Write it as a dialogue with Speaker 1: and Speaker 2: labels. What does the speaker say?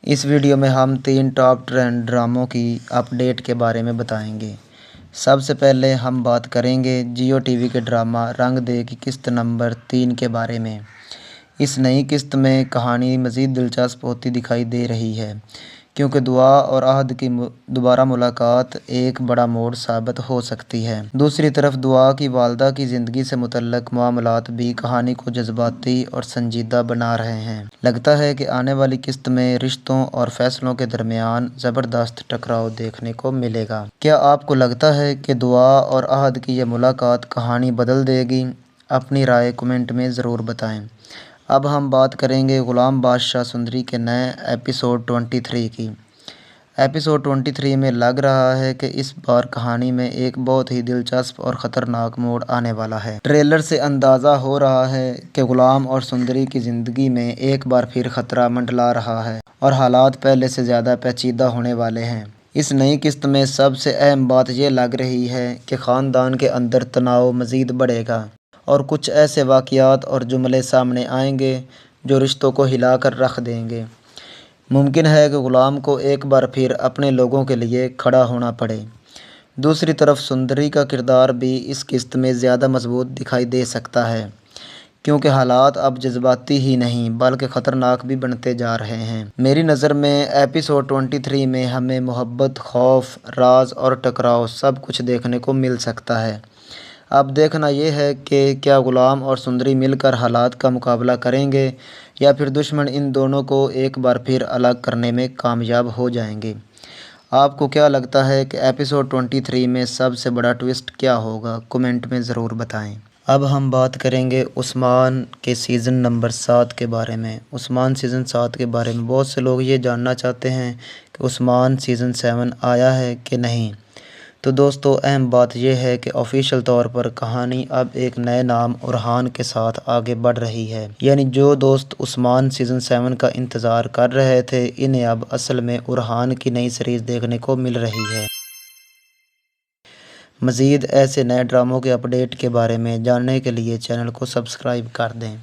Speaker 1: इस वीडियो में हम 3 टॉप ट्रेंड ड्रामों की अपडेट के बारे में बताएंगे। सबसे पहले हम बात करेंगे जियो टीवी के ड्रामा रंग दे की किस्त नंबर 3 के बारे में। इस नई किस्त में कहानी मज़ीद दिलचस्प होती दिखाई दे रही है, क्योंकि दुआ और अहद की दोबारा मुलाकात एक बड़ा मोड़ साबित हो सकती है। दूसरी तरफ दुआ की वालदा की ज़िंदगी से मुतल्लक मामलात भी कहानी को जज्बाती और संजीदा बना रहे हैं। लगता है कि आने वाली किस्त में रिश्तों और फैसलों के दरमियान ज़बरदस्त टकराव देखने को मिलेगा। क्या आपको लगता है कि दुआ और अहद की यह मुलाकात कहानी बदल देगी? अपनी राय कमेंट में ज़रूर बताएं। अब हम बात करेंगे ग़ुलाम बादशाह सुंदरी के नए एपिसोड 23 की। एपिसोड 23 में लग रहा है कि इस बार कहानी में एक बहुत ही दिलचस्प और ख़तरनाक मोड़ आने वाला है। ट्रेलर से अंदाज़ा हो रहा है कि ग़ुलाम और सुंदरी की ज़िंदगी में एक बार फिर ख़तरा मंडला रहा है और हालात पहले से ज़्यादा पेचीदा होने वाले हैं। इस नई किस्त में सबसे अहम बात यह लग रही है कि ख़ानदान के अंदर तनाव मज़ीद बढ़ेगा और कुछ ऐसे वाक़यात और जुमले सामने आएंगे जो रिश्तों को हिला कर रख देंगे। मुमकिन है कि ग़ुलाम को एक बार फिर अपने लोगों के लिए खड़ा होना पड़े। दूसरी तरफ सुंदरी का किरदार भी इस किस्त में ज़्यादा मजबूत दिखाई दे सकता है, क्योंकि हालात अब जज्बाती ही नहीं बल्कि ख़तरनाक भी बनते जा रहे हैं। मेरी नज़र में एपिसोड 23 में हमें मोहब्बत, खौफ, राज और टकराव सब कुछ देखने को मिल सकता है। अब देखना यह है कि क्या ग़ुलाम और सुंदरी मिलकर हालात का मुकाबला करेंगे या फिर दुश्मन इन दोनों को एक बार फिर अलग करने में कामयाब हो जाएंगे। आपको क्या लगता है कि एपिसोड 23 में सबसे बड़ा ट्विस्ट क्या होगा? कमेंट में ज़रूर बताएं। अब हम बात करेंगे उस्मान के सीज़न नंबर 7 के बारे में। उस्मान सीज़न 7 के बारे में बहुत से लोग ये जानना चाहते हैं कि उस्मान सीज़न 7 आया है कि नहीं। तो दोस्तों, अहम बात यह है कि ऑफिशियल तौर पर कहानी अब एक नए नाम उरहान के साथ आगे बढ़ रही है। यानी जो दोस्त उस्मान सीज़न 7 का इंतज़ार कर रहे थे, इन्हें अब असल में उरहान की नई सीरीज़ देखने को मिल रही है। मज़ीद ऐसे नए ड्रामों के अपडेट के बारे में जानने के लिए चैनल को सब्सक्राइब कर दें।